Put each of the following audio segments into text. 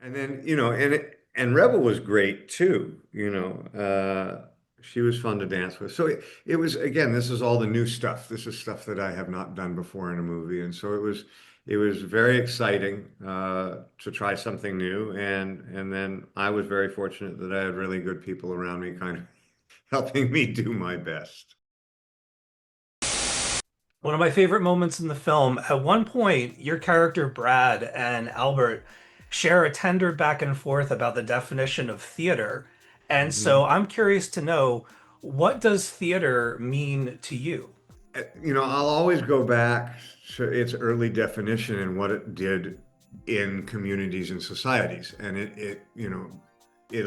And then, and Rebel was great too, she was fun to dance with. So it was, again, this is all the new stuff. This is stuff that I have not done before in a movie. And so it was very exciting to try something new. And then I was very fortunate that I had really good people around me kind of helping me do my best. One of my favorite moments in the film, at one point, your character Brad and Albert share a tender back and forth about the definition of theater. And so Mhm. I'm curious to know, what does theater mean to you? I'll always go back to its early definition and what it did in communities and societies. And it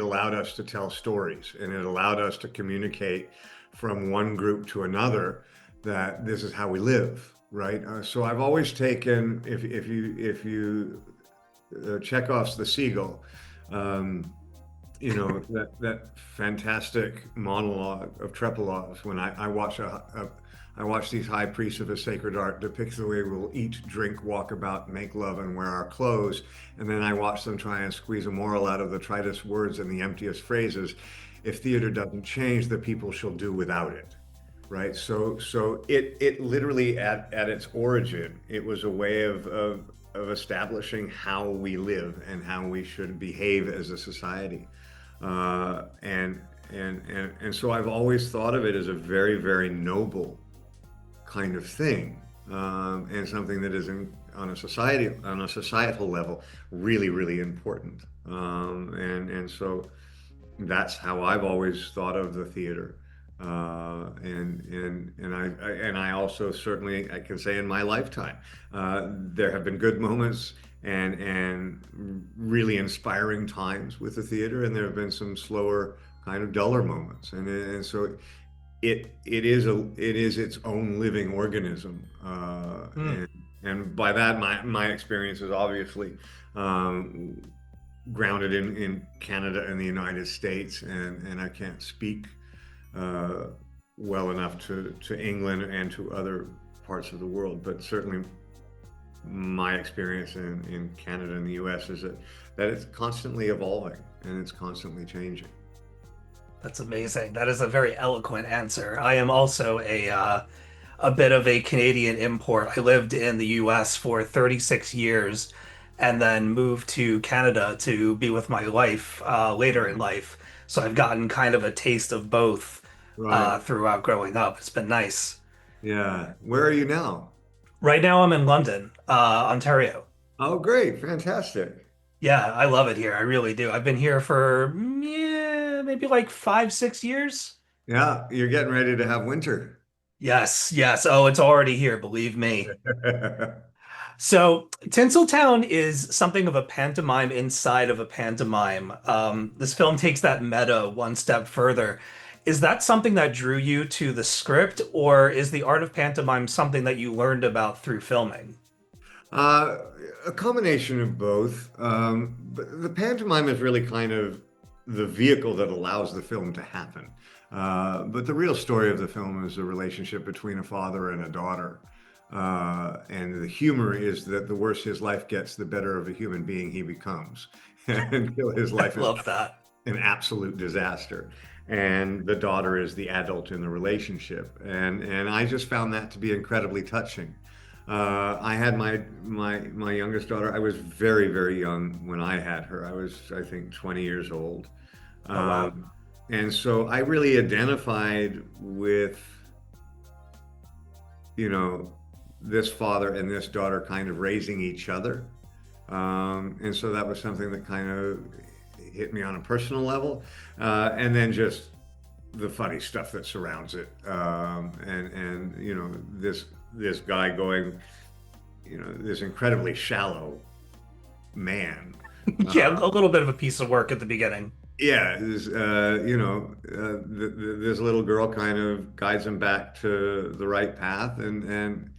allowed us to tell stories and it allowed us to communicate from one group to another that this is how we live, right? So I've always taken, if you Chekhov's The Seagull, um, that fantastic monologue of Trepolov's when I watch these high priests of a sacred art depict the way we'll eat, drink, walk about, make love, and wear our clothes. And then I watch them try and squeeze a moral out of the tritest words and the emptiest phrases. If theater doesn't change, the people shall do without it. Right. So it literally at its origin, it was a way of establishing how we live and how we should behave as a society. Uh, and and so I've always thought of it as a very, very noble kind of thing, and something that is on a societal level, really, really important. And so that's how I've always thought of the theater. And I also certainly I can say in my lifetime, there have been good moments and really inspiring times with the theater, and there have been some slower, kind of duller moments, and so it is its own living organism, Hmm. and by that my experience is obviously um, grounded in Canada and the United States, and I can't speak uh, well enough to England and to other parts of the world, but certainly my experience in Canada and the US is that it's constantly evolving and it's constantly changing. That's amazing. That is a very eloquent answer. I am also a bit of a Canadian import. I lived in the US for 36 years and then moved to Canada to be with my wife later in life. So I've gotten kind of a taste of both Right. throughout growing up. It's been nice. Yeah. Where are you now? Right now I'm in London, Ontario. Oh, great. Fantastic. Yeah, I love it here. I really do. I've been here for yeah, maybe like 5, 6 years. Yeah, you're getting ready to have winter. Yes, yes. Oh, it's already here, believe me. So, Tinsel Town is something of a pantomime inside of a pantomime. This film takes that meta one step further. Is that something that drew you to the script, or is the art of pantomime something that you learned about through filming? Uh, a combination of both. But the pantomime is really kind of the vehicle that allows the film to happen. But the real story of the film is the relationship between a father and a daughter. And the humor is that the worse his life gets, the better of a human being he becomes. Until his I life is love that. an absolute disaster. And the daughter is the adult in the relationship. And I just found that to be incredibly touching. I had my youngest daughter. I was very, very young when I had her. I was, I think, 20 years old. Oh, wow. Um, and so I really identified with, you know, this father and this daughter kind of raising each other. And so that was something that kind of hit me on a personal level. And then just the funny stuff that surrounds it. And this guy going, this incredibly shallow man. Yeah, Uh, a little bit of a piece of work at the beginning. yeah, this little girl kind of guides him back to the right path and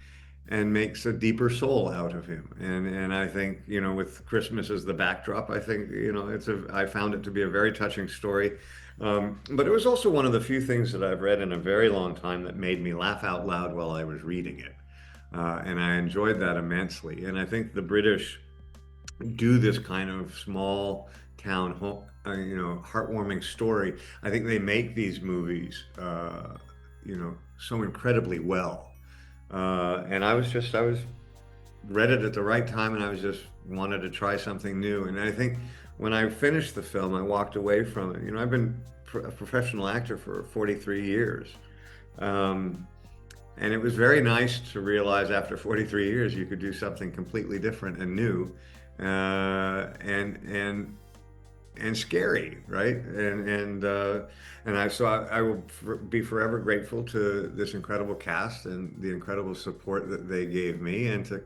makes a deeper soul out of him. And I think, with Christmas as the backdrop, I think, I found it to be a very touching story. But it was also one of the few things that I've read in a very long time that made me laugh out loud while I was reading it. And I enjoyed that immensely. And I think the British do this kind of small town, heartwarming story. I think they make these movies, so incredibly well. And I was read it at the right time, and I was just wanted to try something new. And I think when I finished the film, I walked away from it. I've been a professional actor for 43 years. Um, and it was very nice to realize after 43 years you could do something completely different and new, and scary, right? I will be forever grateful to this incredible cast and the incredible support that they gave me, and to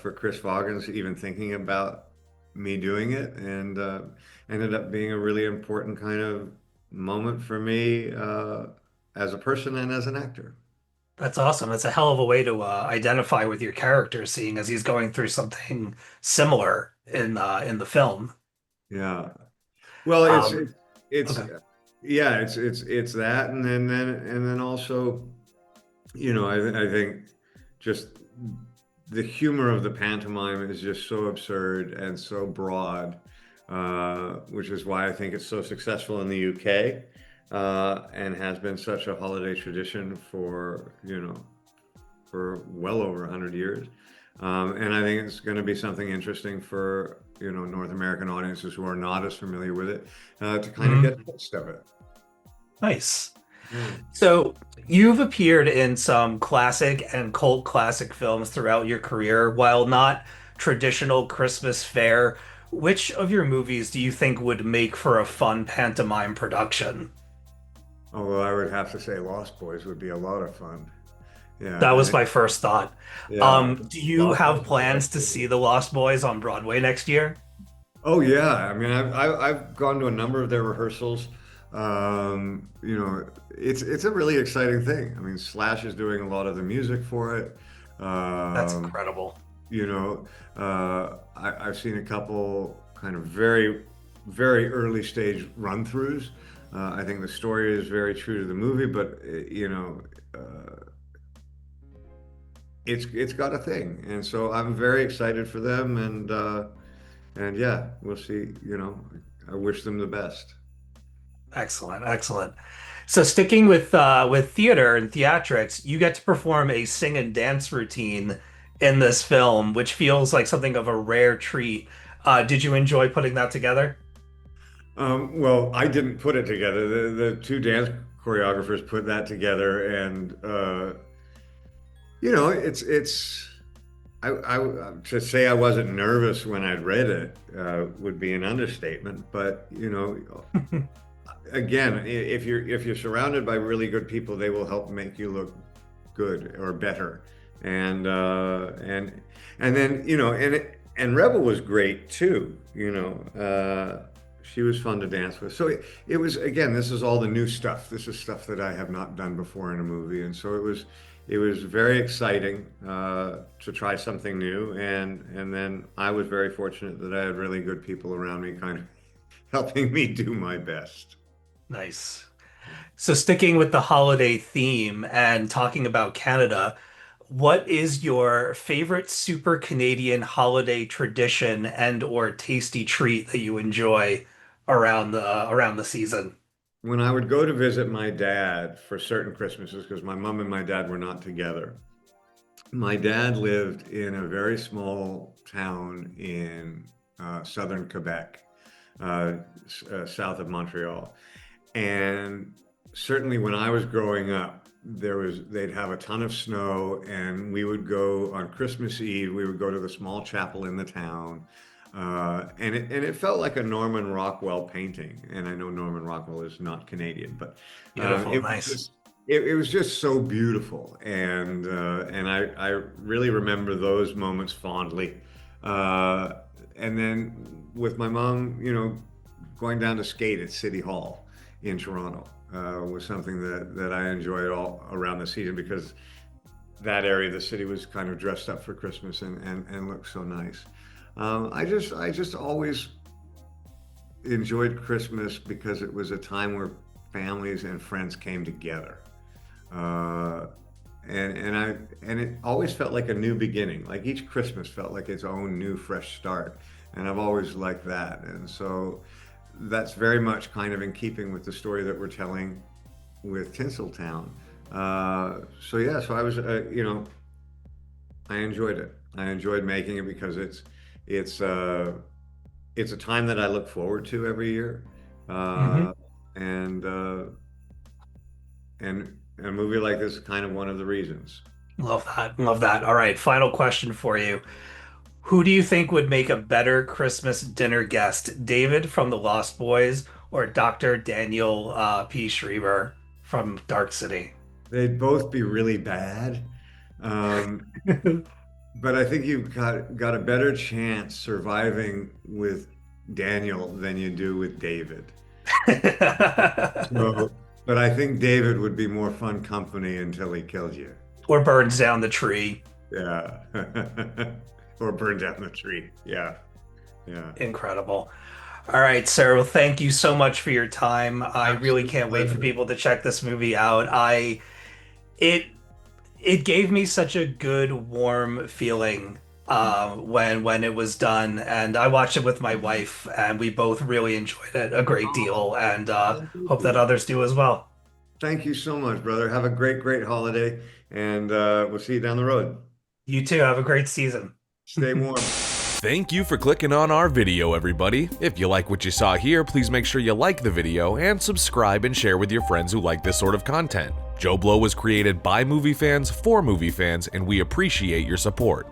for Chris Voggens even thinking about me doing it, and ended up being a really important kind of moment for me as a person and as an actor. That's awesome. That's a hell of a way to identify with your character, seeing as he's going through something similar in the film. Yeah. Well, Um, it's okay. yeah, it's that, and then also, I think just the humor of the pantomime is just so absurd and so broad, which is why I think it's so successful in the UK, and has been such a holiday tradition for well over 100 years. And I think it's going to be something interesting for, North American audiences who are not as familiar with it, to kind of Mhm. get the gist of it. Nice. Yeah. So you've appeared in some classic and cult classic films throughout your career. While not traditional Christmas fare, which of your movies do you think would make for a fun pantomime production? Although I would have to say Lost Boys would be a lot of fun. That Yeah. was my first thought. Yeah. Do you Lost have Boys is plans to excellent. see The Lost Boys on Broadway next year? Oh yeah, I mean, I've gone to a number of their rehearsals. It's a really exciting thing. I mean, Slash is doing a lot of the music for it. That's Um, incredible. I've seen a couple kind of very, very early stage run-throughs. I think the story is very true to the movie, but it's got a thing, and so I'm very excited for them, and yeah, we'll see. I wish them the best. Excellent, excellent. So sticking with theater and theatrics, you get to perform a sing and dance routine in this film, which feels like something of a rare treat. Did you enjoy putting that together? Well, I didn't put it together. The two dance choreographers put that together, and it's. To say I wasn't nervous when I'd read it would be an understatement. But again, if you're surrounded by really good people, they will help make you look good or better. And and then and Rebel was great too. She was fun to dance with. So it was, again, this is all the new stuff. This is stuff that I have not done before in a movie, and so it was very exciting to try something new. And then I was very fortunate that I had really good people around me, kind of helping me do my best. Nice. So sticking with the holiday theme and talking about Canada, what is your favorite super Canadian holiday tradition and or tasty treat that you enjoy around the season? When I would go to visit my dad for certain Christmases, because my mom and my dad were not together, my dad lived in a very small town in southern Quebec, south of Montreal. And certainly when I was growing up, they'd have a ton of snow, and we would go on Christmas Eve. We would go to the small chapel in the town, and it felt like a Norman Rockwell painting. And I know Norman Rockwell is not Canadian, but Beautiful, it was nice. just it was just so beautiful, and I really remember those moments fondly. Uh, and then with my mom, going down to skate at City Hall in Toronto was something that I enjoyed all around the season, because that area of the city was kind of dressed up for Christmas, and looked so nice. I just always enjoyed Christmas because it was a time where families and friends came together. Uh, and it always felt like a new beginning. Like each Christmas felt like its own new fresh start, and I've always liked that. And so that's very much kind of in keeping with the story that we're telling with Tinsel Town. So yeah, so I was, I enjoyed it. I enjoyed making it because it's it's a time that I look forward to every year, Hmm. uh, and and a movie like this is kind of one of the reasons. Love that. Love that. All right, final question for you. Who do you think would make a better Christmas dinner guest, David from the Lost Boys or Dr. Daniel P. Schreiber from Dark City? They'd both be really bad, um, but I think you've got a better chance surviving with Daniel than you do with David. So, but I think David would be more fun company until he kills you. Or burns down the tree. Yeah. Or burn down the tree. Yeah. Yeah. Incredible. All right, sir. Well, thank you so much for your time. I really Absolute can't wait for pleasure. people to check this movie out. It it gave me such a good, warm feeling when it was done, and I watched it with my wife, and we both really enjoyed it a great deal, and Thank hope that you. others do as well. Thank you so much, brother. Have a great, great holiday, and we'll see you down the road. You too. Have a great season. Stay warm. Thank you for clicking on our video, everybody. If you like what you saw here, please make sure you like the video and subscribe and share with your friends who like this sort of content. JoBlo was created by movie fans for movie fans, and we appreciate your support.